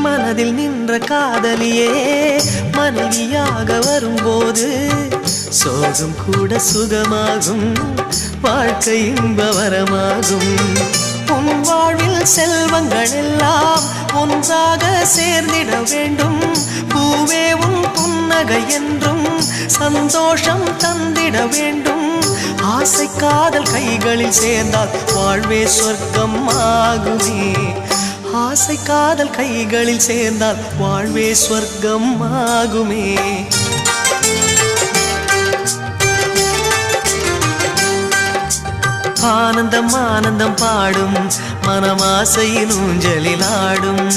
மனதில் நின்ற காதலியே மனைவியாக வரும்போது சோகம் கூட சுகமாகும், வாழ்க்கை இன்பவரமாகும். உன் வாழ்வில் செல்வங்கள் எல்லாம் ஒன்றாக சேர்ந்திட வேண்டும். பூவே உன் புன்னகை என்றும் சந்தோஷம் தந்திட வேண்டும். ஆசை காதல் கைகளில் சேர்ந்தால் வாழ்வே சொர்க்கம் ஆகுமே. ஆசை காதல் கைகளில் சேர்ந்தால் வாழ்வே சொர்க்கம் ஆகுமே. ஆனந்தம் ஆனந்தம் பாடும் மனமாசையின் ஊஞ்சலில் ஆடும்.